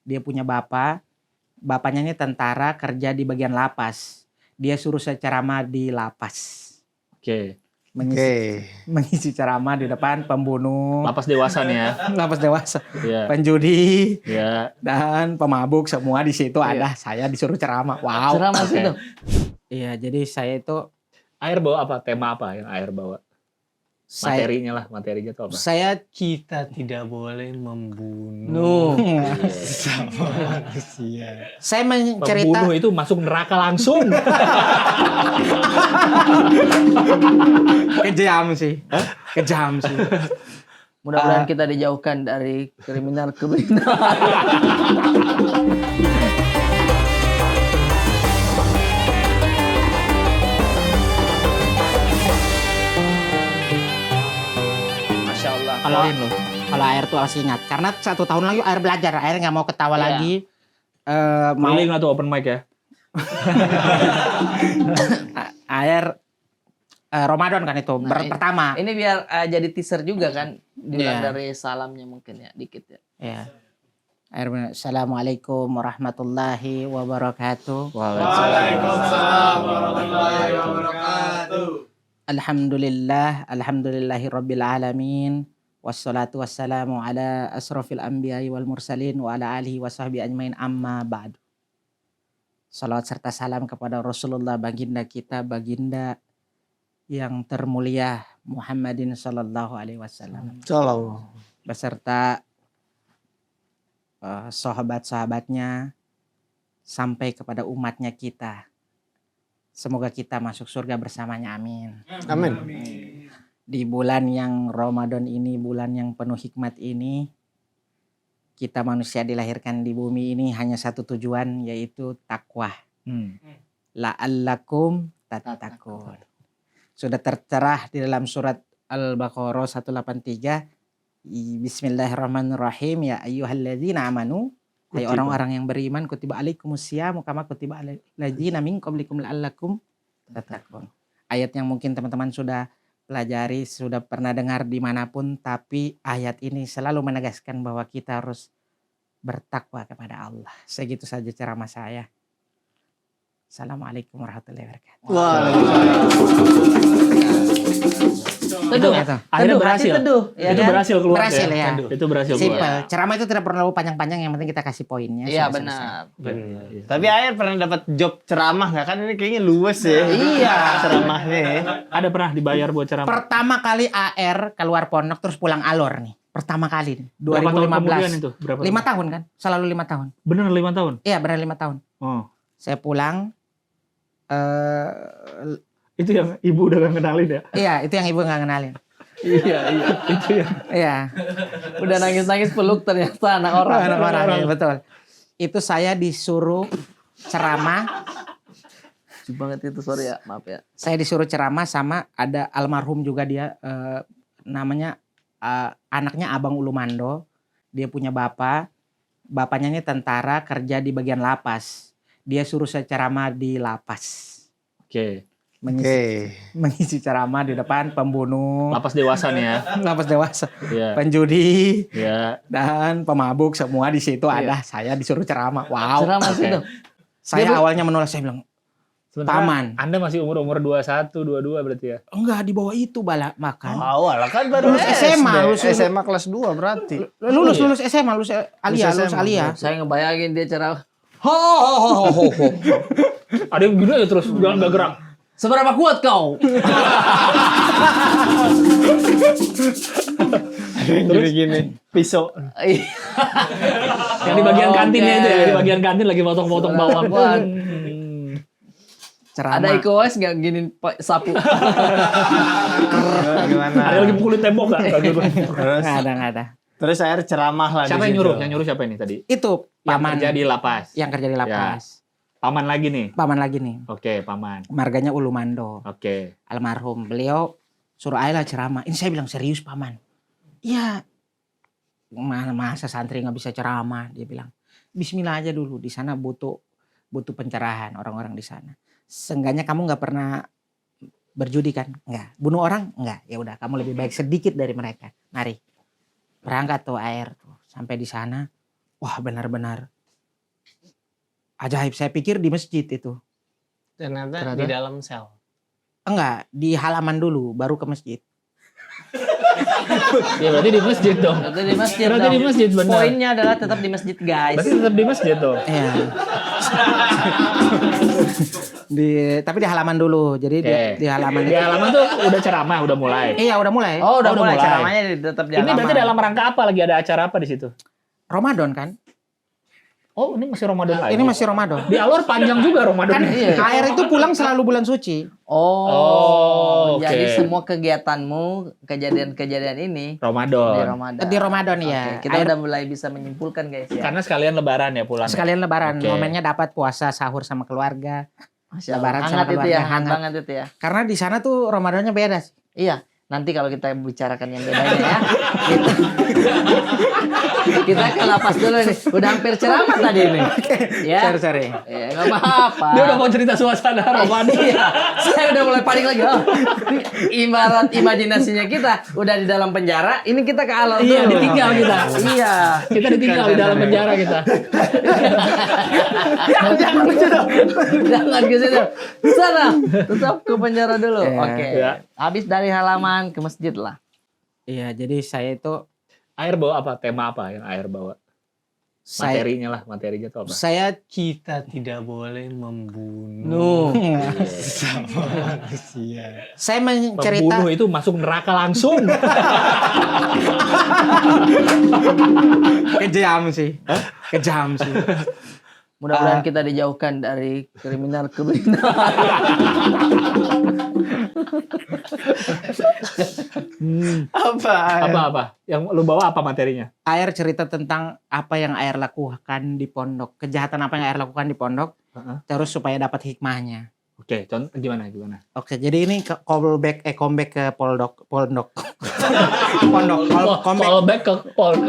Dia punya bapaknya ini tentara kerja di bagian lapas. Dia suruh saya ceramah di lapas. Oke. Mengisi ceramah di depan pembunuh, Lapas dewasa nih ya. lapas dewasa, Iya. penjudi, Iya. dan pemabuk semua di situ ada. Saya disuruh ceramah. Wow. Ceramah situ. Iya, jadi saya itu Air bawa apa? Tema apa yang air bawa? Materinya tuh apa? Saya Kita tidak boleh membunuh sama manusia. saya mencerita Pembunuh itu masuk neraka langsung. kejam sih. Kejam sih. Mudah-mudahan kita dijauhkan dari kriminal-kriminal. Masya Allah. Kalau air tuh harus ingat, karena 1 tahun lagi air belajar, air nggak mau ketawa Iya. lagi. Mau Keliling lah tuh open mic ya. air Ramadan kan itu Nah, pertama. Ini biar jadi teaser juga kan. Dilihat Iya. dari salamnya mungkin ya, dikit ya. Ya. Air Assalamualaikum warahmatullahi wabarakatuh. Waalaikumsalam warahmatullahi wabarakatuh. Alhamdulillahi rabbil alamin. Wassalatu wassalamu ala asrafil anbiya'i wal mursalin wa ala alihi wa sahbihi ajmain amma ba'du. Salawat serta salam kepada Rasulullah baginda kita, baginda yang termulia Muhammadin sallallahu alaihi wasallam beserta sahabat-sahabatnya sampai kepada umatnya kita. Semoga kita masuk surga bersamanya, amin. Amin. Di bulan yang Ramadan ini, bulan yang penuh hikmat ini, kita manusia dilahirkan di bumi ini hanya satu tujuan, yaitu takwa. La'allakum tattaqun. Sudah tertera di dalam surat Al-Baqarah 183. Bismillahirrahmanirrahim. Ya ayyuhalladzina amanu. Hai orang-orang yang beriman, kutiba alaikumusyamu kama kutiba alal ladzina min qablikum la'allakum tattaqun. Ayat yang mungkin teman-teman sudah pelajari, sudah pernah dengar dimanapun, tapi ayat ini selalu menegaskan bahwa kita harus bertakwa kepada Allah. Segitu saja ceramah saya. Assalamualaikum warahmatullahi wabarakatuh. Teduh. Akhirnya berhasil. Teduh, ya Itu kan? berhasil keluar. Berhasil ya. Itu berhasil keluar. Simpel. Ceramah itu tidak perlu panjang-panjang, yang penting kita kasih poinnya. Iya sudah benar. Iya. Tapi Air pernah dapat job ceramah nggak kan? Ini kayaknya luwes ya. Iya. Ceramahnya ya. Ada pernah dibayar buat selesai. ceramah? Pertama kali AR keluar pondok terus pulang alor nih. Pertama kali nih. Berapa tahun 2015. kemudian itu? Berapa 5 tahun kan? Selalu 5 tahun. Bener 5 tahun? Iya, benar 5 tahun. Oh. Saya pulang Itu yang ibu udah gak kenalin ya? iya, itu yang ibu nggak kenalin. Iya. Itu yang Iya. Udah nangis-nangis peluk ternyata anak orang. Orang-orang, ya, betul. Itu saya disuruh ceramah. Lucu banget itu, sorry ya, maaf ya. Saya disuruh ceramah sama ada almarhum juga dia, namanya anaknya Abang Ulumando. Dia punya bapaknya ini tentara kerja di bagian lapas. Dia suruh saya ceramah di lapas. Oke. Mengisi ceramah di depan pembunuh, Lapas dewasa nih ya. lapas dewasa, Iya. penjudi, Iya. dan pemabuk semua di situ ada. Saya disuruh ceramah. Wow. Ceramah situ. Saya awalnya menolak, saya bilang, Sementara Paman. Anda masih umur 21, 22 berarti ya? enggak, di bawah itu makan. Awal kan baru Lulus SMA, SMA kelas 2 berarti. Lulus SMA, lulus Alia. Saya ngebayangin dia ceramah. Ada yang gini aja terus, jangan gak gerak. Seberapa kuat kau? Gini-gini. Pisau. Yang di bagian kantinnya itu ya, Oke. di bagian kantin lagi potong-potong bawang. Kuat. Ceramah. Ada Iko Uwais nggak gini sapu? Gimana? Ada lagi pukulin tembok gak? Terus, Nggak ada. terus Air ceramah lah. Siapa di yang nyuruh? situ. Yang nyuruh siapa ini tadi? Itu Yang paman kerja di lapas. yang kerja di lapas. Paman lagi nih. Paman lagi nih. Oke, paman. Marganya Ulumando. Oke. Almarhum. Beliau suruh Ayla ceramah. Ini saya bilang serius paman. Iya. Masa santri nggak bisa ceramah? Dia bilang. Bismillah aja dulu. Di sana butuh pencerahan orang-orang di sana. Seenggaknya kamu nggak pernah berjudi kan? Nggak. Bunuh orang? Nggak. Ya udah, kamu lebih baik sedikit dari mereka. Mari. Berangkat tuh Air tuh. Sampai di sana. wah benar-benar ajaib. Saya pikir di masjid itu. Ternyata di dalam sel. Enggak, di halaman dulu baru ke masjid. Ya berarti di masjid dong. Berarti di masjid Berarti dong. di masjid benar. Poinnya adalah tetap di masjid guys. Berarti tetap di masjid dong. Iya. Tapi di halaman dulu. Jadi Oke. di halaman Di halaman tuh udah ceramah, udah mulai. Iya, udah mulai. Oh udah Oh, udah mulai mulai. ceramahnya tetap di Ini berarti halaman. dalam rangka apa? Lagi ada acara apa di situ? Ramadan kan? Oh, ini masih Ramadan lagi. Ini masih Ramadan. Di Alor panjang juga Ramadan. Kan Iya. air itu pulang selalu bulan suci. Oh, oke. Jadi semua kegiatanmu, kejadian-kejadian ini di Ramadan. Ramadan. Di Ramadan ya. Oke, kita Air udah mulai bisa menyimpulkan guys ya. Karena sekalian lebaran ya pulang. sekalian lebaran. Oke. Momennya dapat puasa sahur sama keluarga. Masya Allah. Lebaran sama Hangat itu keluarga, ya, hangat hangat. banget itu ya. Karena di sana tuh Ramadannya beda sih. Iya, nanti kalau kita bicarakan yang bedanya ya. Kita ke lapas dulu nih. Udah hampir ceramah tadi nih. Ya. Sorry. Ya, enggak apa-apa. Dia udah mau cerita suasana Ramadan. Iya, saya udah mulai panik lagi. Oh, ibarat imajinasinya kita udah di dalam penjara, ini kita ke alam Iya, dulu. ditinggal kita. Iya. Kita ditinggal di dalam penjara kita. Jangan ke situ. Jangan ke situ. Sana, tetap ke penjara dulu. Iya. Oke. Iya. Habis dari halaman ke masjid lah. Iya, jadi saya itu Air bawa apa? Tema apa yang air bawa? Materinya tuh apa? saya Kita tidak boleh membunuh manusia. saya mencerita Pembunuh itu masuk neraka langsung. kejam sih. Kejam sih. Mudah-mudahan kita dijauhkan dari kriminal-kriminal. Apa? Yang lu bawa apa materinya? Air cerita tentang apa yang air lakukan di pondok, kejahatan apa yang air lakukan di pondok, terus supaya dapat hikmahnya. Oke, contoh gimana? Oke, jadi ini comeback ke pondok. Pondok, comeback. Callback ke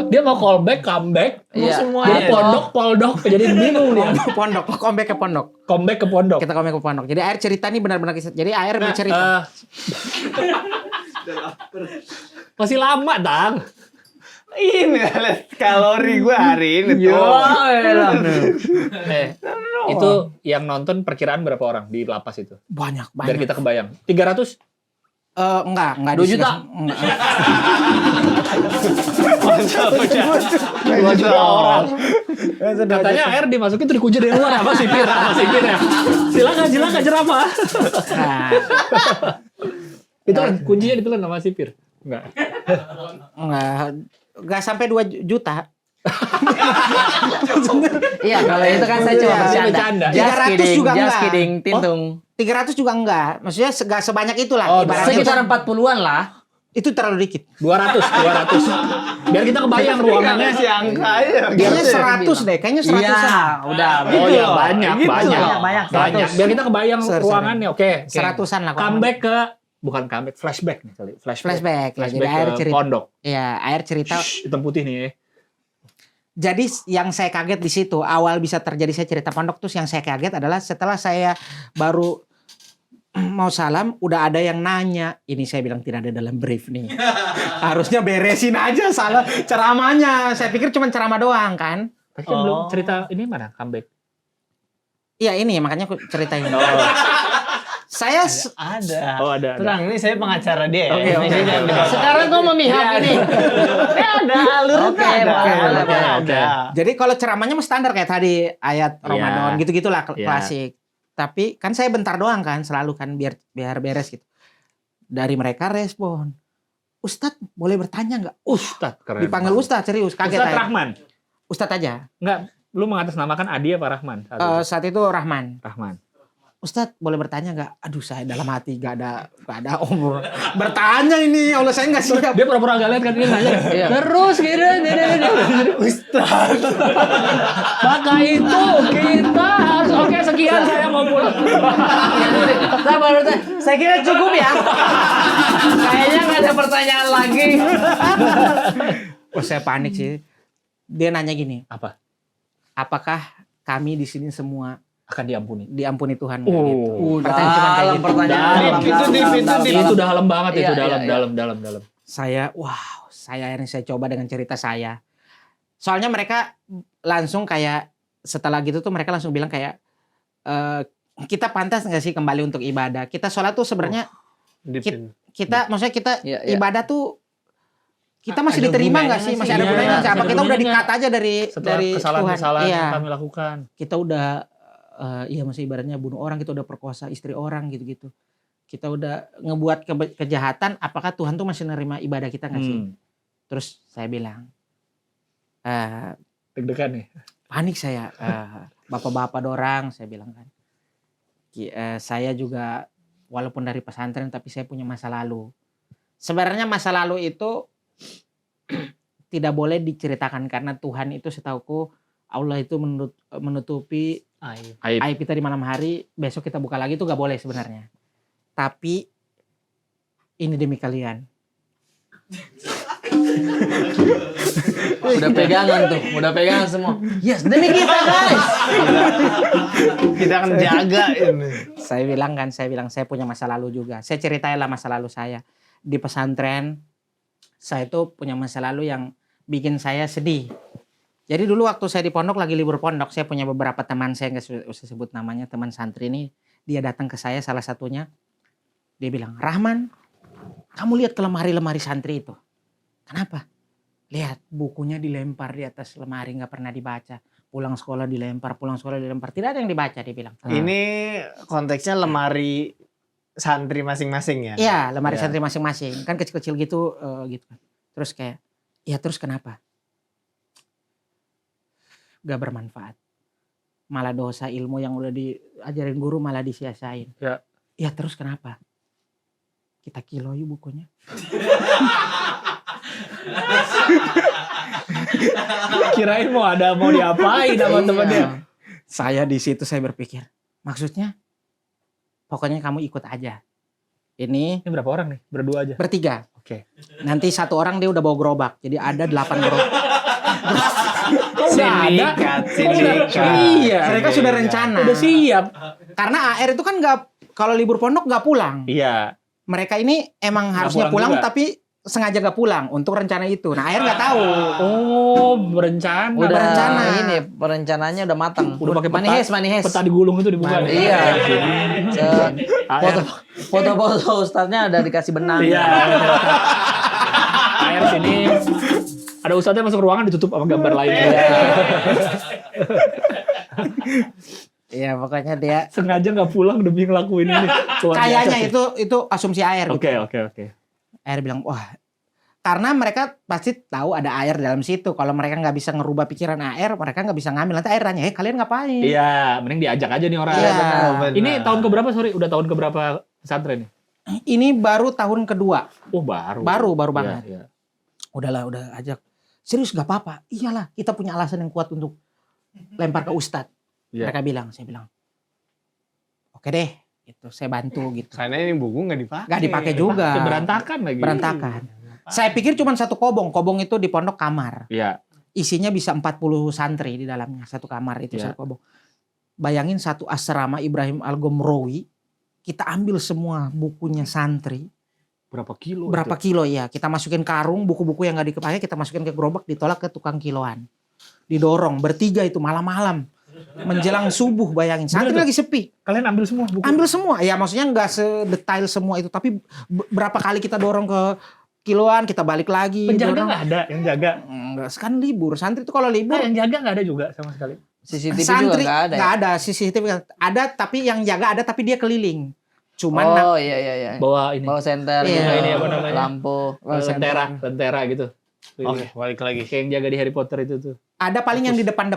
dia mau callback, comeback. Iya. Jadi poldok, jadi bingung dia. Pondok, comeback ke pondok. Comeback ke pondok. Kita comeback ke pondok. Jadi air cerita ini benar-benar kisah. Jadi air bercerita. Masih lama, Tang. Ini lihat kalori gue hari ini Yo, tuh. Itu yang nonton perkiraan berapa orang di lapas itu? Banyak. Biar kita kebayang. 300? Enggak 2 juta. Enggak. 2 juta orang. Katanya air dimasukin terus dikunci dari luar apa sipirnya. Silakan jerapah. Nah, Itu kuncinya ditelan sama sipir. enggak sampai 2 juta. Iya, kalau itu kan saya cuma Iya, bercanda. bercanda. 300 juga Just enggak. kidding, Tintung. 300 juga enggak. Maksudnya enggak sebanyak itulah. Oh, Ibaratnya Sekitar 40-an lah. itu terlalu dikit. 200. Biar kita kebayang ruangannya. Si angka ya. Kayaknya 100 deh. Kayaknya 100. Iya, udah. Oh Gitu ya loh. banyak. Banyak, 100. Biar kita kebayang Sorry. ruangannya. Oke. 100-an lah. Comeback ke bukan comeback, flashback nih kali. Flashback ya. Jadi Flashback air ke cerita. pondok. Iya, air cerita. Hitam putih nih. Jadi yang saya kaget di situ, awal bisa terjadi saya cerita pondok, terus yang saya kaget adalah setelah saya baru mau salam, udah ada yang nanya. Ini saya bilang tidak ada dalam brief nih. Harusnya beresin aja salah ceramahnya. Saya pikir cuma ceramah doang kan. Tapi kan belum cerita ini mana comeback. Iya ini makanya aku ceritain. Saya Ada. Oh ada. Tenang, ini saya pengacara dia. Oke, ya. oke, Ini jangan oke. dibawa. Sekarang gua memihak ini. Ada alurnya Oke, ada. boleh, boleh. Oke. jadi kalau ceramahnya mah standar kayak tadi ayat Iya. Ramadan gitu-gitulah Iya. klasik. Tapi kan saya bentar doang kan selalu kan biar beres gitu. Dari mereka respon, Ustadz boleh bertanya nggak? Ustadz keren. Dipanggil Ustadz serius kaget Ustadz saya. Rahman. Ustadz aja. Enggak, lu mengatasnamakan Adi apa Rahman? Saat itu Rahman. Rahman. Ustadz boleh bertanya nggak? Aduh saya dalam hati gak ada umur bertanya ini. Allah saya nggak siap. Dia pura-pura gak lihat kan dia nanya. Iya. Terus gitu. Ustaz. Maka itu kita harus oke sekian saya mau pulang. Saya baru tanya, saya kira cukup ya. Kayaknya nggak ada pertanyaan lagi. Oh saya panik sih. Dia nanya gini, Apa? apakah kami di sini semua Akan diampuni. diampuni Tuhan? Nggak Oh. gitu. Udah, Pertanyaan cuma kayak gitu. pertanyaan. Dalam. Dalam. Itu dalam banget itu Iya, dalam. Saya akhirnya saya coba dengan cerita saya. Soalnya mereka langsung kayak setelah gitu tuh mereka langsung bilang kayak kita pantas nggak sih kembali untuk ibadah? Kita sholat tuh sebenarnya maksudnya kita Iya, iya. ibadah tuh kita masih Ada diterima gunanya nggak sih? nggak Masih sih? ada Iya, gunanya nggak? ada Apa kita udah gunanya di-cut aja dari Setelah Tuhan? kesalahan-kesalahan Iya. yang kami lakukan. Kita udah iya masih ibaratnya bunuh orang, kita udah perkosa istri orang gitu-gitu. Kita udah ngebuat kejahatan, apakah Tuhan tuh masih nerima ibadah kita nggak sih? Terus saya bilang, Deg-degan nih. panik saya, bapak-bapak dorang, saya bilang kan. Saya juga walaupun dari pesantren tapi saya punya masa lalu. Sebenarnya masa lalu itu tidak boleh diceritakan karena Tuhan itu setauku Allah itu menutupi aib kita di malam hari, besok kita buka lagi itu gak boleh sebenarnya. Tapi ini demi kalian. Udah pegangan semua. Yes, demi kita guys. Kita akan jaga ini. Saya bilang saya punya masa lalu juga. Saya ceritain lah masa lalu saya di pesantren. Saya itu punya masa lalu yang bikin saya sedih. Jadi dulu waktu saya di pondok lagi libur pondok, saya punya beberapa teman, saya nggak usah sebut namanya, teman santri ini, dia datang ke saya salah satunya, dia bilang, Rahman, kamu lihat ke lemari-lemari santri itu, kenapa? Lihat bukunya dilempar di atas lemari nggak pernah dibaca, pulang sekolah dilempar, tidak ada yang dibaca, dia bilang. Ini konteksnya lemari santri masing-masing ya? Iya, lemari Ya. santri masing-masing, kan kecil-kecil gitu, gitu. Terus kayak, ya terus kenapa? Gak bermanfaat. Malah dosa ilmu yang udah diajarin guru malah disia-siain. Ya. Ya terus kenapa? Kita kiloi bukunya. Kirain mau diapain sama temennya. Saya di situ saya berpikir, maksudnya pokoknya kamu ikut aja. Ini Ini berapa orang nih? Berdua aja. bertiga. Oke. Nanti satu orang dia udah bawa gerobak. Jadi ada 8 gerobak. Sindikat. Iya, mereka sudah rencana. Udah siap. Karena AR itu kan nggak, kalau libur pondok nggak pulang. Iya. Mereka ini emang Nggak harusnya pulang pulang juga. tapi sengaja nggak pulang untuk rencana itu. Nah AR nggak tahu. Oh, berencana. Udah berencana. ini perencanaannya udah matang. Udah pakai Manihes. Peta digulung itu dibuka. Iya. AR. Foto-foto ustadznya udah dikasih benang. Iya. AR sini. Ada ustadznya masuk ruangan ditutup sama gambar lain. Iya pokoknya dia. Sengaja nggak pulang demi ngelakuin ini. Luar Kayaknya biasa sih. itu asumsi AR. Oke. AR bilang wah. Karena mereka pasti tahu ada AR dalam situ. Kalau mereka nggak bisa ngerubah pikiran AR, mereka nggak bisa ngambil. Nanti AR nanya, kalian ngapain? Iya, mending diajak aja nih orang. Iya. Benar. Ini tahun keberapa, sorry? Udah tahun keberapa pesantren nih? Ini baru tahun kedua. Oh, baru. Baru Iya, banget. iya. Udah ajak. Serius gak apa-apa. Iyalah, kita punya alasan yang kuat untuk lempar ke Ustadz. Iya. Saya bilang, oke deh, itu saya bantu gitu. Karena ini buku nggak dipakai. Gak dipakai juga. Berantakan lagi. Berantakan. Saya pikir cuma satu kobong. Kobong itu di pondok kamar. Iya. Isinya bisa 40 santri di dalamnya. Satu kamar itu Iya. satu kobong. Bayangin satu asrama Ibrahim Al-Gomrowi. Kita ambil semua bukunya santri. Berapa kilo? Berapa itu? kilo ya? Kita masukin karung, buku-buku yang gak dipakai kita masukin ke gerobak, ditolak ke tukang kiloan. Didorong, bertiga itu malam-malam. Menjelang subuh bayangin. Santri Bener tuh. lagi sepi. Kalian ambil semua buku? Ambil semua. Ya maksudnya gak sedetail semua itu. Tapi berapa kali kita dorong ke kiloan, kita balik lagi. Penjaga dorong. nggak ada yang jaga? Enggak, kan libur. Santri itu kalau libur. Nah, yang jaga nggak ada juga sama sekali. CCTV Santri juga nggak ada. nggak ada. CCTV ada, tapi yang jaga ada, tapi dia keliling. Cuman Oh iya. Bawa ini. Bawa senter, Iya. gitu. Ini apa namanya? Lampu. Lentera gitu. Oke, balik lagi. Kayak yang jaga di Harry Potter itu tuh. ada paling yang di depan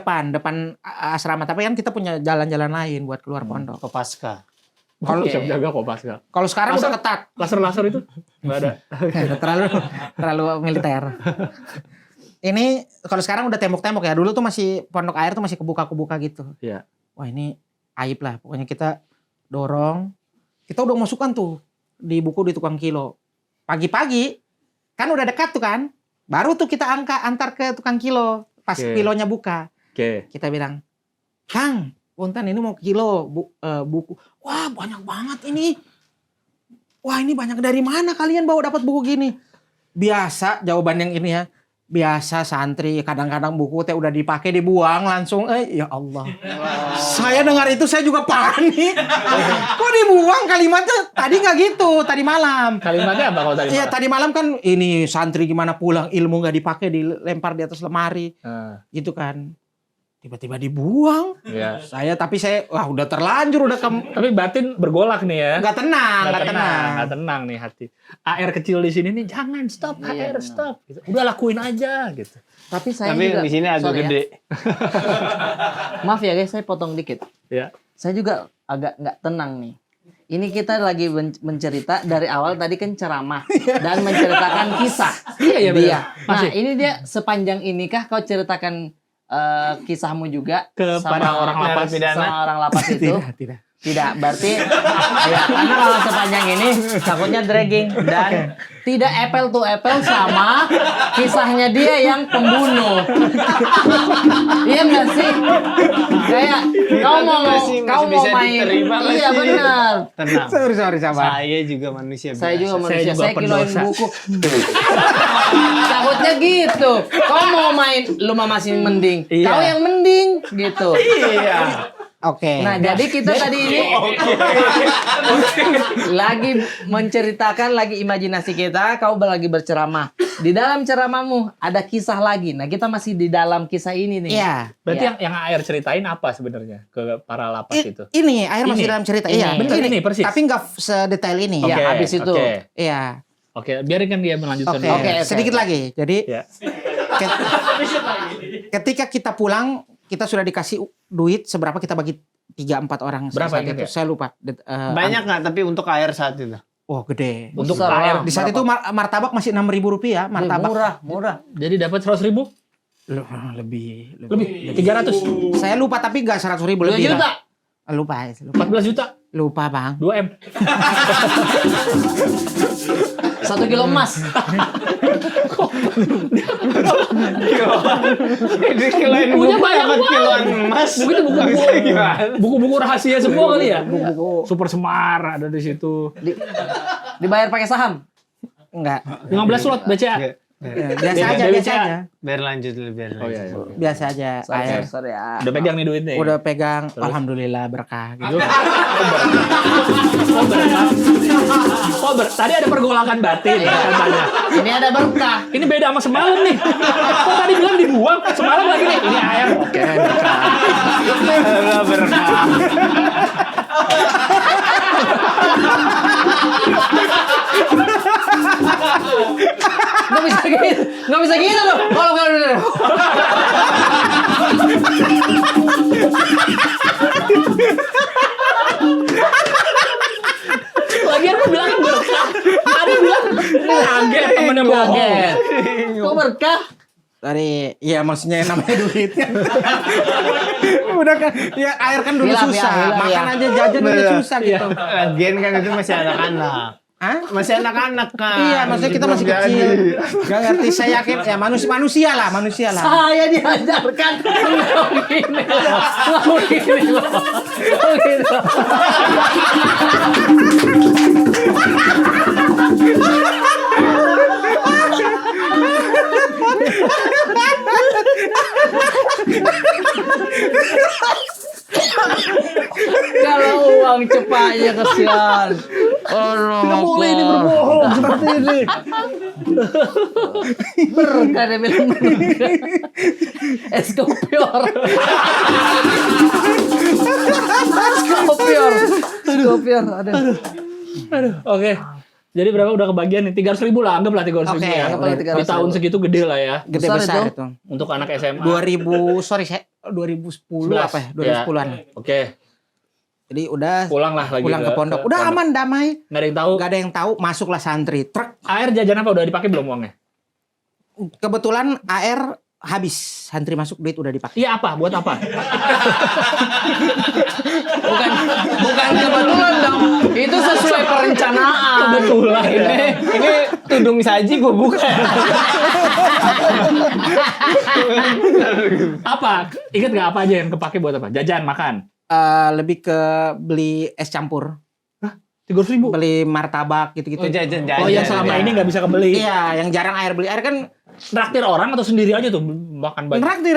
asrama. Tapi kan kita punya jalan-jalan lain buat keluar pondok. Kopaska. Kalau Oke. siap jaga kok pas gak? Kalau sekarang Masa- udah ketat. Laser itu nggak ada. terlalu militer. Ini kalau sekarang udah tembok-tembok ya. Dulu tuh masih pondok air tuh masih kebuka-kebuka gitu. Iya. Wah ini aib lah. Pokoknya kita dorong. Kita udah masukkan tuh di buku di tukang kilo. Pagi-pagi kan udah dekat tuh kan. Baru tuh kita antar ke tukang kilo. Pas Oke. kilonya buka. Oke. Kita bilang, Kang, punten ini mau kilo buku. Wah banyak banget ini. Wah ini banyak dari mana kalian bawa dapat buku gini? Biasa jawaban yang ini ya. biasa santri kadang-kadang buku teh udah dipakai dibuang langsung ya Allah. Saya dengar itu saya juga panik. Kok dibuang kalimatnya? Tadi nggak gitu, tadi malam. Kalimatnya apa kalau tadi? Iya, tadi malam kan ini santri gimana pulang ilmu nggak dipakai dilempar di atas lemari. Gitu kan. Tiba-tiba dibuang. Iya. Tapi saya udah terlanjur udah Tapi batin bergolak nih ya. nggak tenang. Nggak tenang nih hati. AR kecil di sini nih jangan stop AR stop. Gitu. Udah lakuin aja gitu. Tapi saya Tapi juga, di sini agak sorry ya. gede. Maaf ya guys, saya potong dikit. Ya. Saya juga agak nggak tenang nih. Ini kita lagi mencerita dari awal tadi kan ceramah dan menceritakan kisah. Iya, benar. Dia. Nah, Masih. ini dia sepanjang inikah kau ceritakan kisahmu juga Kepada orang lapas. sama orang lapas itu? Tidak. Tidak, berarti ya, karena kalau sepanjang ini takutnya dragging dan tidak apple to apple sama kisahnya dia yang pembunuh. Iya nggak sih? Kayak kau mau bisa main, diterima nggak iya sih? benar. Tenang. Sorry sabar. Saya juga manusia Saya biasa. juga manusia, juga saya kiloin pendosa. buku. Takutnya gitu. Kau mau main, lu mah masih mending. Iya. Kau yang mending gitu. Iya. Oke. Nah, jadi kita tadi ini lagi menceritakan lagi imajinasi kita, kau lagi berceramah. Di dalam ceramahmu ada kisah lagi. Nah, kita masih di dalam kisah ini nih. Iya. Berarti Ya. yang AR ceritain apa sebenarnya ke para lapas itu? Ini air masih Ini. dalam cerita. Ini. Iya, Bener, ini persis. Tapi nggak sedetail ini. Iya, Oke, habis itu. Oke, Iya. Oke, biarin kan dia melanjutkan. Oke. dulu. Oke. Sedikit lagi. Jadi Ya. ket- ketika kita pulang, kita sudah dikasih duit seberapa kita bagi 3-4 orang. Berapa saat ingat itu. ya? Saya lupa. Banyak nggak tapi untuk air saat itu? Oh, gede. Untuk Besar AR. lah. Di saat itu martabak masih 6.000 rupiah. Martabak. Murah. Jadi dapat 100.000? Lebih. Lebih. 300. Saya lupa tapi nggak 100.000 2 lebih. juta. Lah. Lupa. 14 juta. Lupa bang. 2 M. 1 kilo emas. Ini kiloin Bukunya buku banyak dapat banget. kiloan emas. Buku itu buku-buku rahasia semua kali ya. Buku. Super Semar ada di situ. Dibayar pakai saham. Enggak. 15 slot BCA. Biasa aja, Dari biasa BCA. aja. Biar lanjut dulu, biar lanjut. Oh iya. Biasa aja. Air. Sorry ya. Udah pegang nih duitnya. ya? Udah pegang. Alhamdulillah berkah. Gitu. Tadi ada pergolakan batin katanya. Ini ada berkah. Ini beda sama semalam nih. Kok tadi bilang dibuang, semalam lagi nih. Ini AR. Oke, berkah. Allah berkah. Nggak bisa gitu loh. Kalau Lagian aku bilang kan berkah. Tadi bilang kaget temennya bohong. kok berkah? Dari, ya maksudnya namanya duit kan. Udah kan, ya air kan dulu Hilaf ya, susah. hilaf Makan ya. aja jajan udah susah gitu. Lagian kan itu masih anak-anak. Hah? Masih anak-anak kan. Iya, maksudnya kita masih Belum kecil. jadi. Gak ngerti, saya yakin ya manusia lah. Saya diajarkan nggak begini, nggak begini, nggak gitu. Kalau uang cepatnya kesian. Tidak boleh ini berbohong seperti ini. Berkah dia bilang berkah. Eskopior. Eskopior. Aduh. Aduh, oke. Jadi berapa udah kebagian nih? 300.000 lah, anggaplah 300.000 Oke, ya. anggaplah Di 300.000. tahun segitu gede lah ya. Gede Besar besar itu. itu. Untuk anak SMA. 2010 apa ya? 2010-an. Oke, Jadi udah pulang lah lagi. pulang ke pondok. Udah aman, damai. Nggak ada yang tahu. Gak ada yang tahu, masuklah santri. Truk. AR jajan apa udah dipakai belum uangnya? Kebetulan AR habis. Santri masuk, duit udah dipakai. Iya apa? Buat apa? Bukan kebetulan dong. Itu sesuai perencanaan. Kebetulan. Ini tudung saji gue buka. Apa? Ingat nggak apa aja yang kepake buat apa? Jajan, makan. Lebih ke beli es campur. 300.000. Beli martabak gitu-gitu. Oh, jajan. Oh yang selama ini nggak bisa kebeli. Iya, yang jarang air beli. Air kan Nraktir orang atau sendiri aja tuh makan banyak? Neraktir.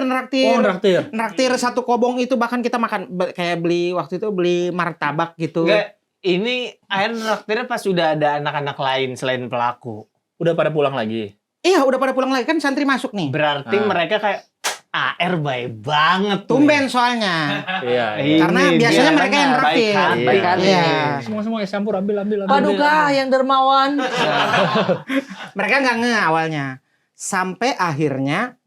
Oh, nraktir. Neraktir satu kobong itu bahkan kita makan kayak beli waktu itu beli martabak gitu. Enggak, ini air traktirnya pas udah ada anak-anak lain selain pelaku. Udah pada pulang lagi. Iya, udah pada pulang lagi kan santri masuk nih. Berarti mereka kayak AR baik banget. Tumben soalnya. Iya. Karena biasanya mereka yang traktir. traktir. Baik hati. Iya. Semua ya campur ambil. Paduka yang dermawan. Mereka nggak nge awalnya. Sampai akhirnya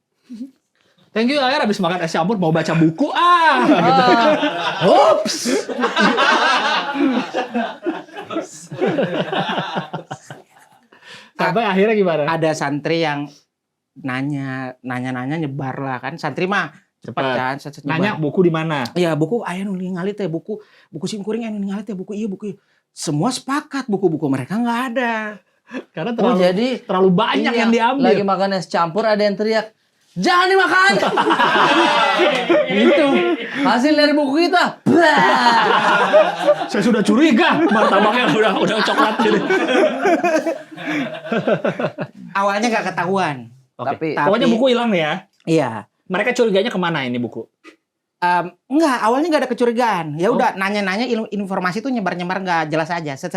Thank you Air abis makan es campur mau baca buku Ups. Sampai akhirnya gimana? ada santri yang nanya nyebar lah kan. Santri mah cepat Cepat. kan, set nyebar. Nanya buku di mana? Iya, buku aya nu ningali teh, buku simkuring aya nu ningali teh, buku ieu. Semua sepakat buku-buku mereka nggak ada. Karena Oh, terlalu banyak iya, yang diambil. Lagi makan es campur ada yang teriak, jangan dimakan. Gitu. Hasil dari buku kita. Blah. Saya sudah curiga martabaknya udah coklat gitu. Awalnya nggak ketahuan. Tapi Pokoknya buku hilang nih ya. Iya. Mereka curiganya kemana ini buku? Enggak, awalnya nggak ada kecurigaan. Ya udah nanya-nanya informasi tuh nyebar-nyebar nggak jelas aja. Set.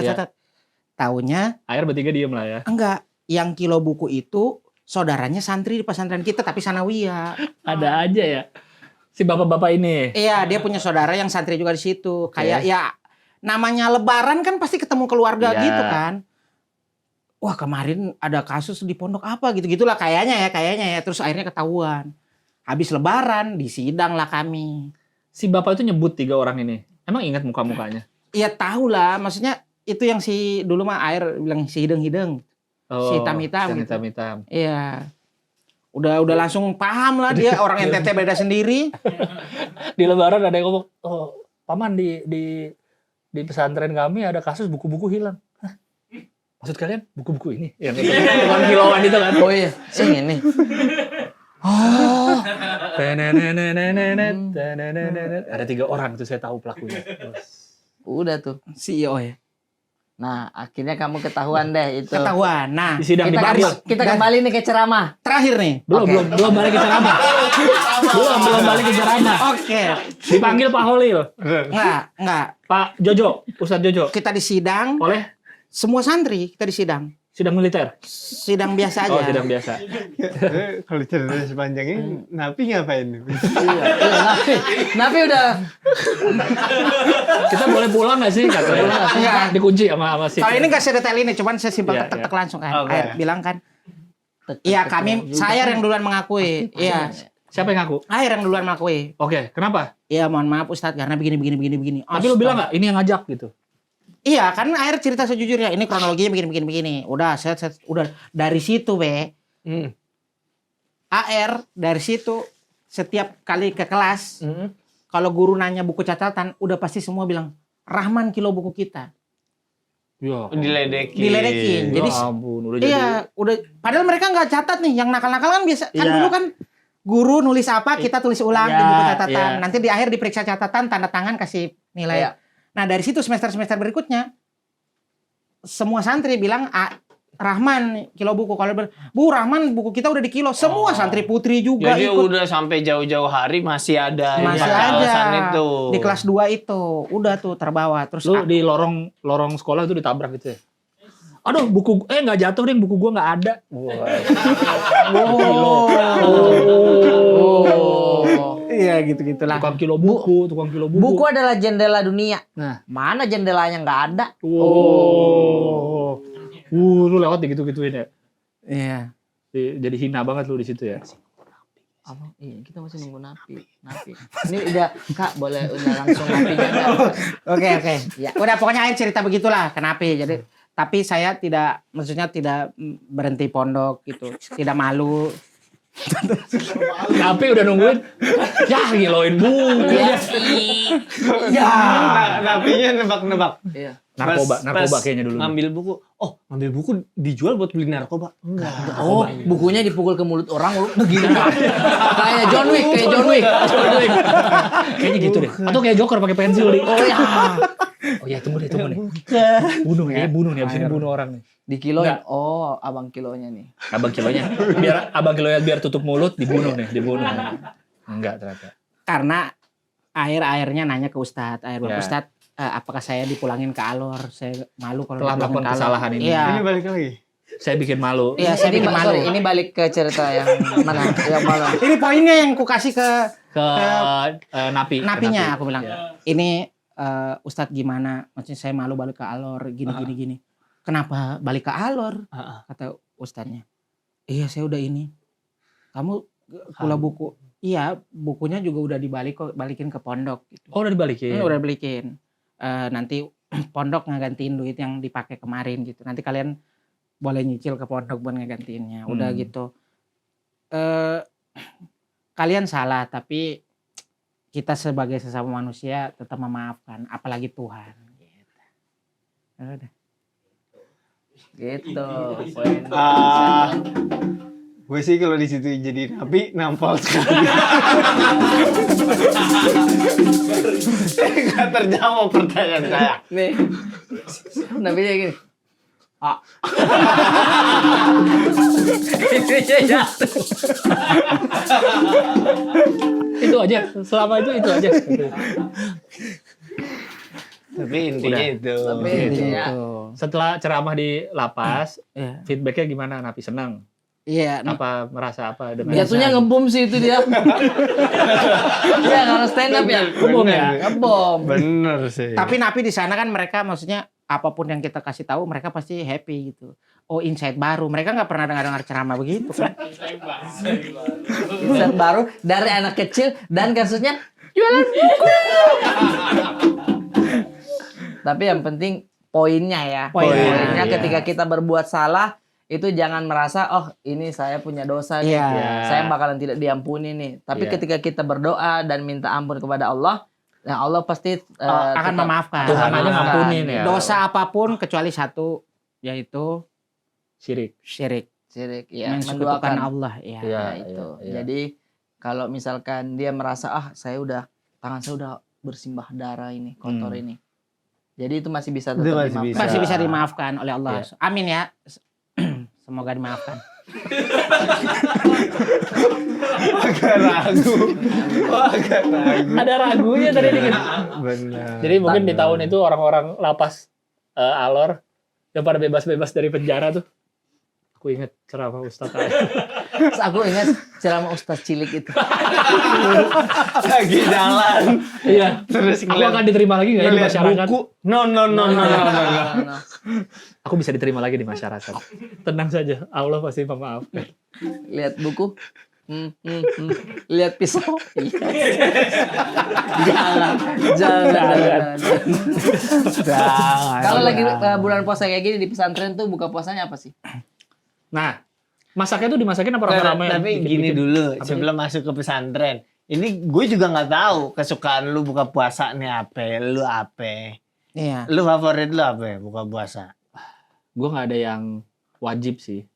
Taunya Air bertiga diem lah ya. enggak, yang kilo buku itu saudaranya santri di pesantren kita tapi sanawiyah. Ada aja ya. Si bapak-bapak ini. Iya, dia punya saudara yang santri juga di situ. Kayak ya namanya lebaran kan pasti ketemu keluarga Iya. gitu kan. Wah, kemarin ada kasus di pondok apa gitu-gitulah kayaknya ya. Terus akhirnya ketahuan. Habis lebaran disidang lah kami. Si bapak itu nyebut 3 orang ini. Emang ingat muka-mukanya? Iya tahu lah, maksudnya itu yang si dulu mah Air bilang si hideng-hideng. Si hitam-hitam yang gitu. hitam-hitam. Iya. Udah langsung paham lah dia orang NTT beda sendiri. Di lebaran ada yang ngomong, "Oh, paman di pesantren kami ada kasus buku-buku hilang." Hah? Maksud kalian buku-buku ini? Yang itu tukang kilauan itu kan? oh iya, sing ini. Oh, Ada 3 orang itu saya tahu pelakunya. udah tuh. CEO ya. Nah, akhirnya kamu ketahuan deh itu. Ketahuan. Nah, Di sidang Kita, dipanggil. kita kembali nih ke ceramah. terakhir nih. Belum, Oke. belum balik ke ceramah. belum balik ke ceramah. Oke. Dipanggil Pak Holil, Enggak. Pak Jojo, Ustadz Jojo. Kita disidang, Oleh semua santri kita disidang. sidang militer. Sidang biasa aja. Oh, sidang biasa. Kalau cerita sepanjang ini, Napi ngapain? Iya, Napi udah Kita boleh pulang nggak sih? Katanya. Enggak. Dikunci sama si. Kalau ini nggak sedetail ini, cuman saya simpel Iya, tek-tek iya. langsung kan. Oke. Air bilang kan, iya kami, saya yang duluan mengakui. Iya, Siapa yang ngaku? Air yang duluan mengakui. Oke, kenapa? Iya, mohon maaf Ustadz karena begini. Tapi lu bilang nggak? Ini yang ngajak gitu. Iya, kan Air cerita sejujurnya. Ini kronologinya begini. Udah, udah dari situ, be. AR dari situ setiap kali ke kelas, kalau guru nanya buku catatan, udah pasti semua bilang Rahman kilo buku kita. Ya. Diledekin. Jadi Ya ampun, udah jadi. iya, udah. Padahal mereka nggak catat nih. Yang nakal-nakal kan biasa. Kan Iya. dulu kan guru nulis apa, kita tulis ulang di Iya, buku catatan. iya. Nanti di akhir diperiksa catatan, tanda tangan, kasih nilai. Iya. Nah dari situ semester-semester berikutnya, semua santri bilang Rahman kilo buku. Kalau Bu Rahman buku kita udah di kilo. Semua santri putri juga Jadi ikut. udah sampai jauh-jauh hari masih ada Masih alasan ada itu. di kelas 2 itu udah tuh terbawa terus Lu di lorong sekolah itu ditabrak gitu ya? Aduh, buku nggak jatuh deh, buku gua nggak ada. iya gitu-gitulah. Tukang kilo buku. buku adalah jendela dunia. Nah. Mana jendelanya nggak ada? Lu lewat gitu-gituin ya. Iya. Jadi hina banget lu di situ ya. Apa? Iya, kita masih nunggu Napi. Ini udah, Kak, boleh udah langsung Napinya nggak? Oke. Ya. Udah pokoknya akhir cerita begitulah kenapa. Jadi tapi saya tidak maksudnya tidak berhenti pondok gitu. Tidak malu. Tapi udah nungguin. Ya ngiloin buku. Ya. Napinya nebak-nebak. Iya. Narkoba kayaknya dulu. Ngambil buku. Oh, ngambil buku dijual buat beli narkoba? Enggak. Oh, bukunya dipukul ke mulut orang lu begini. Kayak John Wick. Kayaknya gitu deh. Atau kayak Joker pakai pensil nih. Oh ya. Oh ya, tunggu nih. Bunuh nih, abis ini bunuh orang nih. Dikiloin. Enggak. Oh, abang kilonya nih. Abang kilonya biar tutup mulut, dibunuh. Enggak ternyata. Karena akhirnya nanya ke Ustadz, Ya. Ustadz, apakah saya dipulangin ke Alor? Saya malu kalau Telah dipulangin melakukan ke Alor. kesalahan ini. Iya. Ini balik lagi. Saya bikin malu. Iya, saya bikin malu. Sorry, ini balik ke cerita yang mana? Yang mana? Ini poinnya yang ku kasih ke Ke napi. napinya, aku bilang. Ya. Ini Ustadz gimana? Maksudnya saya malu balik ke Alor, gini. Kenapa balik ke Alor? Kata Ustadznya. Iya, saya udah ini. Kamu pula buku. Iya, bukunya juga udah balikin ke pondok. Gitu. Oh, udah dibalikin. Udah balikin. Nanti pondok ngegantiin duit yang dipakai kemarin gitu. Nanti kalian boleh nyicil ke pondok buat ngegantiinnya. Udah gitu. Kalian salah, tapi kita sebagai sesama manusia tetap memaafkan, apalagi Tuhan. Gitu. Udah. Gitu. Gue sih kalau di situ jadi napi nampol sekali. Gak terjawab pertanyaan saya. Nih. Nabinya gini. Itunya jatuh. Itu aja. Selama itu aja. Tapi intinya Udah. itu. Tapi intinya Setelah ceramah di lapas, Iya. feedbacknya gimana? Napi senang? Iya, Apa merasa apa dengan jatuhnya ngebom sih itu dia. Iya, kalau stand up ya. Ngebom ya? Ngebom. Bener sih. tapi napi di sana kan mereka maksudnya apapun yang kita kasih tahu mereka pasti happy gitu. Oh, insight baru. Mereka nggak pernah dengar ceramah begitu kan. Set baru dari anak kecil dan kasusnya jualan buku. Tapi yang penting poinnya ya. Poinnya, Poinnya iya. ketika kita berbuat salah itu jangan merasa oh ini saya punya dosa nih. Iya. Saya bakalan tidak diampuni nih. Tapi Iya. ketika kita berdoa dan minta ampun kepada Allah, nah Allah pasti akan tetap memaafkan. Tuhan aja memaafkan. ngampunin ya. Dosa apapun kecuali satu, yaitu Syirik. syirik. Syirik ya, Mensekutukan menduakan Allah. Ya. Iya. Nah, itu. Jadi kalau misalkan dia merasa tangan saya udah bersimbah darah ini, kotor ini. Jadi itu masih bisa Itu tetap masih dimaafkan. bisa. Masih bisa dimaafkan oleh Allah. Iya. Amin ya. Semoga dimaafkan. Agak ragu. Ada ragunya tadi dikit. Bener. Jadi mungkin di tahun itu orang-orang lapas Alor yang pada bebas-bebas dari penjara tuh. Aku ingat ceramah Ustaz Aep. Terus aku ingat ceramah Ustaz Cilik itu. Lagi jalan. Iya. Terus Aku akan diterima lagi nggak ya di ngeliat masyarakat? buku. No. Nah, Aku bisa diterima lagi di masyarakat. Tenang saja, Allah pasti memaafkan. lihat buku. Lihat pisau. Iya. Jangan. Kalau lagi bulan puasa kayak gini di pesantren tuh buka puasanya apa sih? Nah, masaknya tuh dimasakin apa Nah, rame-rame? tapi gini dulu, sebelum masuk ke pesantren. Ini gue juga nggak tahu kesukaan lu buka puasa nih apa, lu apa. Iya. Lu favorit lu apa buka puasa? Gue nggak ada yang wajib sih.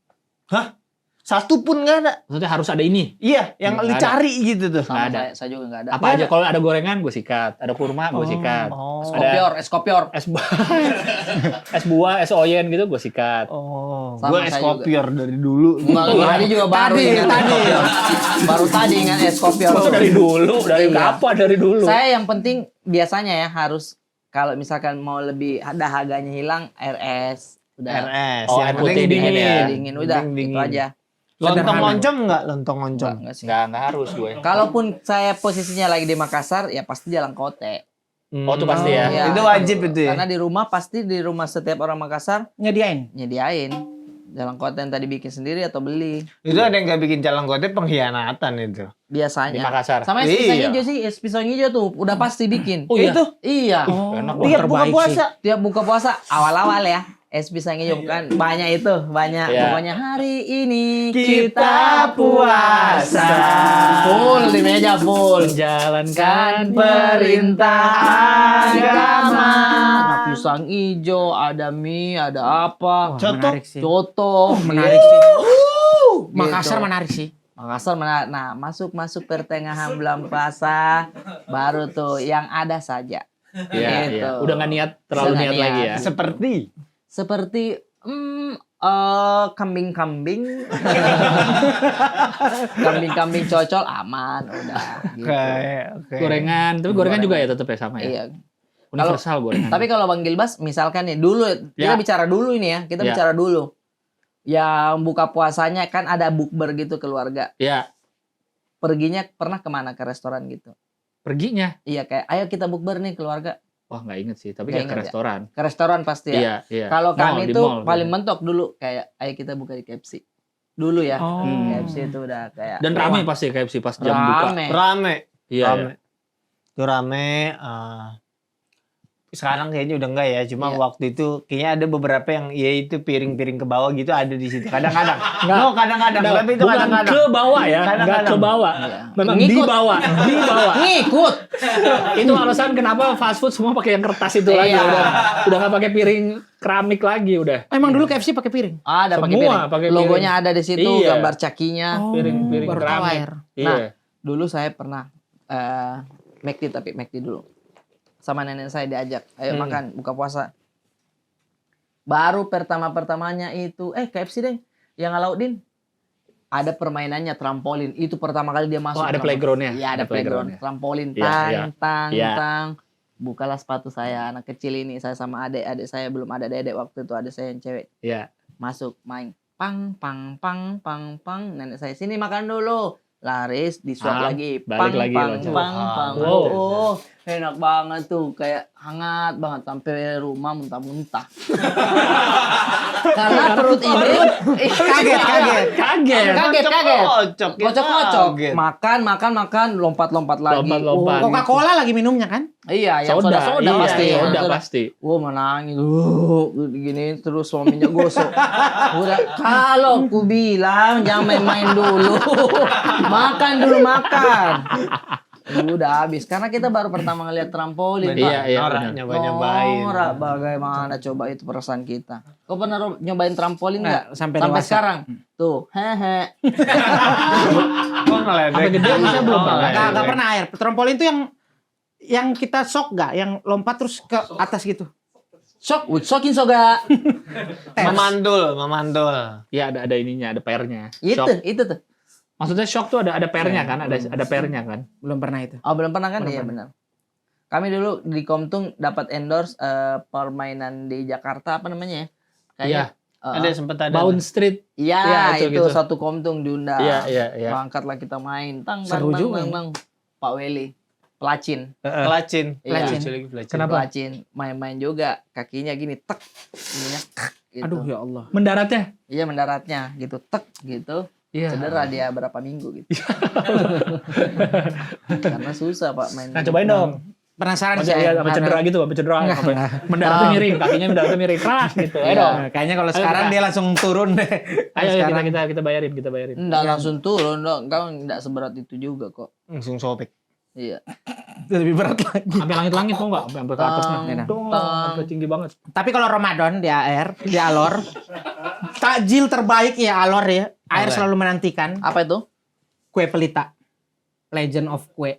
Satu pun nggak ada. Maksudnya harus ada ini. Iya, yang Nggak lu ada. cari gitu tuh. Sama ada. saya juga nggak ada. Apa aja kalau ada gorengan gue sikat, ada kurma gue sikat. Es kopior. Es es buah, es oyen gitu gue sikat. Oh, Sama gue es saya kopior dari dulu. Tadi juga baru ingat es kopior. Baru tadi ingat es kopior. Masa dari dulu, dari Iya. kapan dari dulu? Saya yang penting biasanya ya harus kalau misalkan mau lebih dahaganya hilang air es. Udah. RS. Oh, yang air putih penting dingin ya. Dingin udah Penting itu aja. Lontong oncom nggak? Lontong oncom. Enggak sih. Nggak harus gue. Kalaupun saya posisinya lagi di Makassar ya pasti jalan kote. Oh, itu pasti ya. Iya, Itu wajib itu ya. Karena di rumah pasti di rumah setiap orang Makassar Nyediain. nyediain jalan kote yang tadi bikin sendiri atau beli. Itu ada yang nggak bikin calon kote pengkhianatan itu. Biasanya. Di Makassar. Sama es pisang Iya. hijau sih, es pisang hijau tuh udah pasti bikin. Oh iya? Itu Iya. Enak Oh, banget. tiap buka terbaik puasa. Tiap buka puasa awal-awal ya. Es pisang hijau kan banyak itu, banyak. Iya. Pokoknya hari ini Kita puasa. Full di meja full. Menjalankan Perintah agama. Ada pisang hijau, ada mie, ada apa. Wah, Coto. menarik sih. Coto. Menarik sih. Gitu. Makassar menarik sih. Makassar menarik. Nah, masuk pertengahan bulan puasa baru tuh yang ada saja. Iya, Gitu. iya. Udah nggak niat terlalu Udah nggak niat lagi niat. ya. Seperti kambing-kambing kambing-kambing cocol aman udah gitu. Oke. Gorengan, tapi gorengan juga ya tetap ya sama ya. Iya. Universal gorengan. Tapi kalau Bang Gilbas misalkan nih dulu kita Ya. bicara dulu ini ya, kita Ya. bicara dulu. Yang buka puasanya kan ada bukber gitu keluarga. Ya, Perginya pernah kemana ke restoran gitu? perginya. Iya kayak ayo kita bukber nih keluarga. Wah, nggak inget sih, tapi Nggak kayak ke inget ya? restoran. Ke restoran pasti ya. Iya, iya. Kalau Mall, kami di tuh mall, paling gitu. mentok dulu kayak ayo kita buka di KFC. Dulu ya. Oh. KFC itu udah kayak Dan rame pasti KFC pas jam buka. rame. Rame. Iya, Rame. iya. Itu rame. Sekarang kayaknya udah enggak ya. Cuma Iya. waktu itu kayaknya ada beberapa yang ya itu piring-piring ke bawah gitu ada di situ. Kadang-kadang. No, kadang-kadang. Tapi itu Bukan kadang-kadang. ke bawah ya, nggak Kadang-kadang. ke bawah. Iya. Memang Ngikut. di bawah, di bawah. Ngikut. Itu alasan kenapa fast food semua pakai yang kertas itu lagi. Iya. Udah nggak pakai piring keramik lagi udah. Emang dulu KFC pakai piring. Ada pakai Semua piring. pakai piring. Logonya ada di situ, Iya. gambar cakinya. Piring-piring baru tahu keramik. air. Iya. Dulu saya pernah McD tapi McD dulu. Sama nenek saya diajak, ayo makan buka puasa. Baru pertama-pertamanya itu KFC deh. Yang Alauddin ada permainannya trampolin. Itu pertama kali dia masuk. Oh, ada playground-nya. Iya, ada playground. Trampolin Iya, tang iya. tang Iya. tang. Bukalah sepatu saya anak kecil ini, saya sama adik saya belum ada dedek waktu itu, ada saya yang cewek. Iya. Masuk main pang pang pang pang pang, nenek saya sini makan dulu, laris disuap Ah, lagi balik pang lagi pang loncat. pang pang. Wow. Oh, enak banget tuh, kayak hangat banget sampai rumah muntah-muntah. Karena perut ini Kaget. kaget Kocok. kocok makan lompat lagi. Lompat-lompat. Coca-Cola lagi minumnya kan? Iya, yang Soda, soda iya, pasti. soda Soda. pasti. Wah menangis, gini terus suaminya gosok. Udah, kalau ku bilang jangan main-main dulu, makan dulu makan. Udah habis, karena kita baru pertama ngeliat trampolin. Pak. Iya, iya. Norak benar. nyoba-nyobain. Norak, bagaimana coba itu perasaan kita. Kau pernah nyobain trampolin nggak? Sampai Sampai dewasa. sekarang. Tuh, hehe. Kok ngeledek? Sampai gede saya belum pernah. Nggak pernah air. Trampolin itu yang kita sok nggak? Yang lompat terus ke atas gitu. Sokin soga. Memandul. Iya, ada ininya, ada pairnya. Itu, Shock. itu tuh. Maksudnya shock tuh ada pairnya kan? Ada pairnya kan? Belum pernah itu. Oh belum pernah kan? Belum Iya pernah. benar. Kami dulu di Komtung dapat endorse permainan di Jakarta apa namanya ya? Iya. Ada sempat ada. Bound Street. Iya Iya, itu gitu. satu Komtung diundang. Iya. Berangkatlah kita main. Tang Seru juga. Pak Weli pelacin. Pelacin. Iya. Lucu lagi pelacin. Kenapa? Pelacin main-main juga kakinya gini tek. Ininya gitu. Aduh ya Allah. Mendaratnya? Iya mendaratnya gitu tek gitu. Iya. Cedera dia berapa minggu gitu. Karena susah Pak main. Nah, cobain dong. Penasaran Masa sih. iya sampai cedera gitu, sampai cedera. Sampai mendaratnya miring, kakinya mendaratnya miring. Keras gitu. Ayo Iya. dong. Kayaknya kalau Ayo, sekarang kita. dia langsung turun deh. Ayo Sekarang. kita bayarin. Enggak langsung turun dong. Kau enggak seberat itu juga kok. Langsung sobek. Iya. Lebih berat lagi. Sampai langit-langit kok enggak? Sampai ke atas Tang, nah. Dong, tang. sampai tinggi banget. Tapi kalau Ramadan di AR, di Alor, takjil terbaik ya Alor ya. AR Apa? selalu menantikan Apa itu? kue pelita. Legend of kue.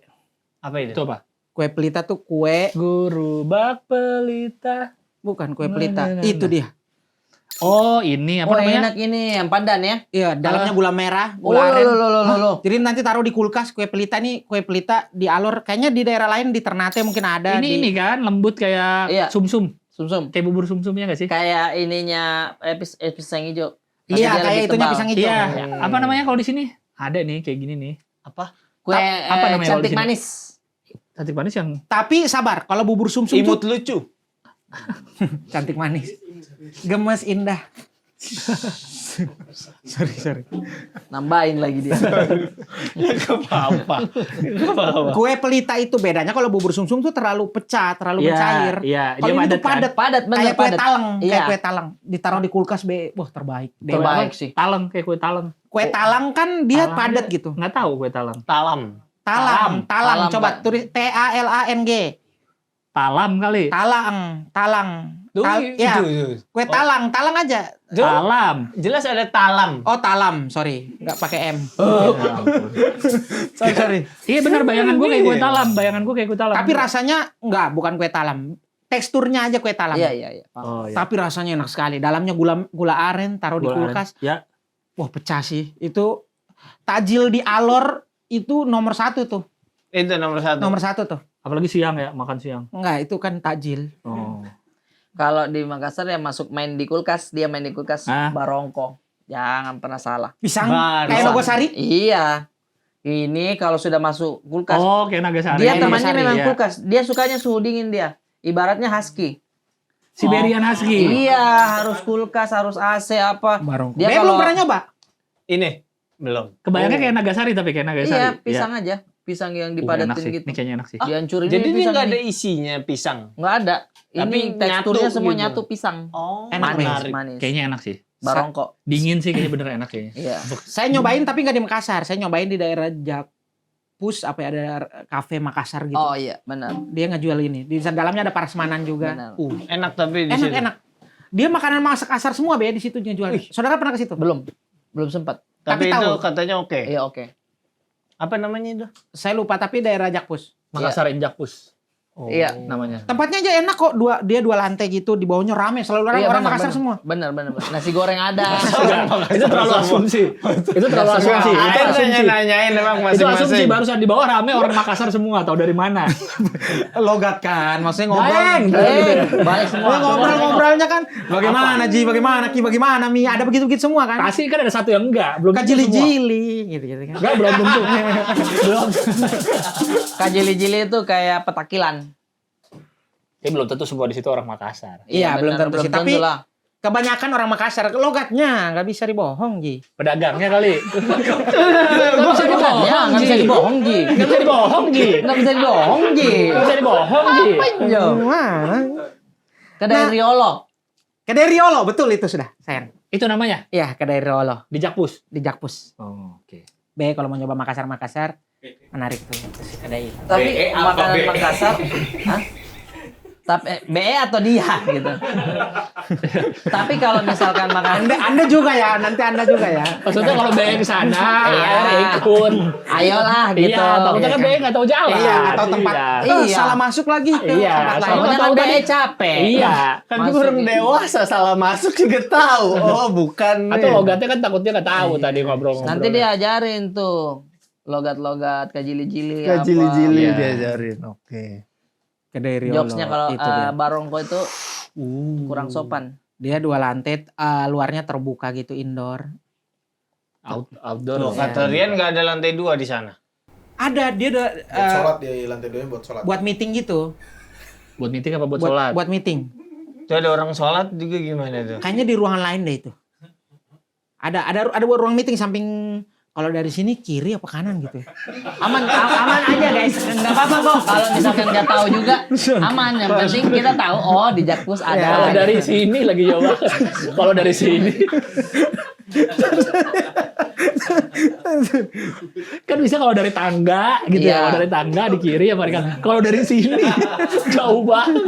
Apa itu? Itu apa? Kue pelita tuh kue, Guru bak pelita. bukan kue pelita. Nah. Itu dia. Oh, ini apa Oh namanya? enak ini yang pandan ya. Iya, dalamnya gula merah, Oh gula aren. lo. Jadi nanti taruh di kulkas kue pelita nih, kue pelita di Alor. Kayaknya di daerah lain di Ternate mungkin ada. Ini kan lembut kayak Iya. sumsum. Sumsum. Kayak bubur sumsumnya enggak sih? Kayak ininya pisang hijau. Tapi Iya, dia kayak lebih itunya tebal. pisang hijau. Iya. Ya. Apa namanya kalau di sini? Ada nih kayak gini nih. Apa? Kue Apa namanya kalau di cantik sini? manis. Cantik manis yang Tapi sabar, kalau bubur sumsum Imut tuh lucu. cantik manis. Gemes indah. sorry. Nambahin lagi dia. Apa-apa. Kue pelita itu bedanya kalau bubur sumsum tuh terlalu pecah, terlalu mencair. Iya, Kalau ini tuh padat. Padat bener Kayak kue padat. talang, Iya. kayak kue talang. Ditaruh di kulkas wah terbaik. Dewa. Terbaik sih. Taleng kayak kue taleng. Kue talang kan dia Talang padat dia- gitu. Nggak tahu kue taleng. Talam. Talang. Talam, Coba Pak. tulis TALANG. Talam kali. Talang. Tuh, ya. itu. Kue talang aja. Alam. Jelas ada talam. Oh talam, sorry, nggak pakai M. Sorry. Iya benar, bayangan gue kayak kue talam. Bayangan gue kayak kue talam. Tapi rasanya bukan kue talam. Teksturnya aja kue talam. Iya. Oh, iya. Tapi rasanya enak sekali. Dalamnya gula aren, taruh di Gula aren. kulkas. Ya. Wah pecah sih. Itu takjil di Alor itu nomor 1 tuh. Itu nomor 1. Nomor 1 tuh. Apalagi siang ya, makan siang. Enggak, itu kan takjil. Oh. Kalau di Makassar ya main di kulkas, dia main di kulkas barongko. Jangan pernah salah. Pisang Baru. kayak Nogosari. Iya. Ini kalau sudah masuk kulkas, Oh, kayak Nagasari. dia Nagasari, temannya memang iya. kulkas. Dia sukanya suhu dingin dia. Ibaratnya husky. Siberian Husky. Iya, harus kulkas, harus AC apa. Barong. Dia Belum kalau- pernah nyoba. Ini belum. Kebayangnya kayak Nagasari tapi kayak Nagasari. Iya, pisang aja. Pisang yang Enak dipadatin sih. gitu. Ini kayaknya enak sih. Dihancurin Jadi ini pisang nggak ada ini. isinya pisang. Nggak ada. Tapi Ini teksturnya nyatu semua gitu. nyatu pisang. Oh, Enak, menarik. Manis. Kayaknya enak sih. Barongko. Dingin sih kayaknya bener enak kayaknya. Iya. Saya nyobain tapi nggak di Makassar. Saya nyobain di daerah Jakpus apa ya, ada kafe Makassar gitu. Oh iya, benar. Dia ngejual ini. Di dalamnya ada prasmanan juga. Benar. Enak tapi di situ. Enak. Dia makanan Makassar semua be di situ jual. Saudara pernah ke situ? Belum sempat. Tapi Tapi itu tahu. katanya oke. Iya, oke. Apa namanya itu? Saya lupa tapi daerah Jakpus. Makassar Injakpus. Oh. Iya. Namanya. Tempatnya aja enak kok. Dia dua lantai gitu, di bawahnya rame. Selalu Iya, orang benar, Makassar benar. semua. Benar. Nasi goreng ada. Itu terlalu asumsi. Itu terlalu asumsi. Itu Ayo asumsi. nanyain emang Itu asumsi masing-masing. barusan di bawah rame orang Makassar semua tahu dari mana. Logat kan, maksudnya ngobrol. Balik semua. Ngobrolnya kan bagaimana Ji, bagaimana Ki, bagaimana Mi, ada begitu-begitu semua kan. Pasti kan ada satu yang enggak, belum tentu semua. Kajili-jili gitu kan. Enggak, belum tentu. Belum. Kajili-jili itu kayak petakilan. Tapi belum tentu semua di situ orang Makassar. Iya, belum benar, tentu sih, tapi lah. kebanyakan orang Makassar logatnya nggak bisa dibohong Ji. Pedagangnya kali. Nggak bisa dibohong, nggak bisa dibohong, Ji. Enggak bisa dibohong, Ji. Nggak bisa dibohong, Ji. Enggak bisa dibohong, Ji. Jo. Gimana? Kedai Riolo. Kedai Riolo, betul itu sudah, sayang. Itu namanya Iya, kedai Riolo di Jakpus. di Jakpus. Oh, oke. B kalau mau nyoba Makassar menarik tuh si kedai itu. Tapi makanan Makassar, hah? Tapi BE atau dia gitu. Tapi kalau misalkan makanan Anda juga ya, nanti Anda juga ya. Maksudnya kalau Bea ke sana, Iya. ikut. ayolah gitu. Iya, takutnya kan Bea nggak tahu jalan. Iya, atau tempat Iya. Iya. salah masuk lagi ke Iya, tempat lain. soalnya Takutnya kan tahu BE tadi. capek. Iya. Kan Masuk gue orang gitu. dewasa salah masuk juga tahu. Oh, bukan. Atau logatnya kan takutnya nggak tahu tadi ngobrol-ngobrol. Nanti dia ajarin tuh logat-logat kajili-jili Kajili-jili Iya. diajarin. Oke. Kedai Riolo. Jokesnya kalau itu dia. barongko itu kurang sopan. Dia 2 lantai, luarnya terbuka gitu indoor. Outdoor. Tuh, kata Rian nggak ada lantai 2 di sana. Ada dia udah Buat sholat di lantai 2 buat sholat. buat meeting gitu. Buat meeting apa buat sholat? Buat meeting. Tuh ada orang sholat juga gimana tuh? Kayaknya di ruangan lain deh itu. Ada ruang meeting samping, kalau dari sini kiri apa kanan gitu. Aman aja guys, nggak apa-apa kok. Kalau misalkan nggak tahu juga aman. Yang penting kita tahu oh di Jakpus Kalau ada. dari sini lagi coba. Kalau dari sini. Kan bisa kalau dari tangga gitu Iya. ya. Kalau dari tangga di kiri ya mereka. Kalau dari sini jauh banget.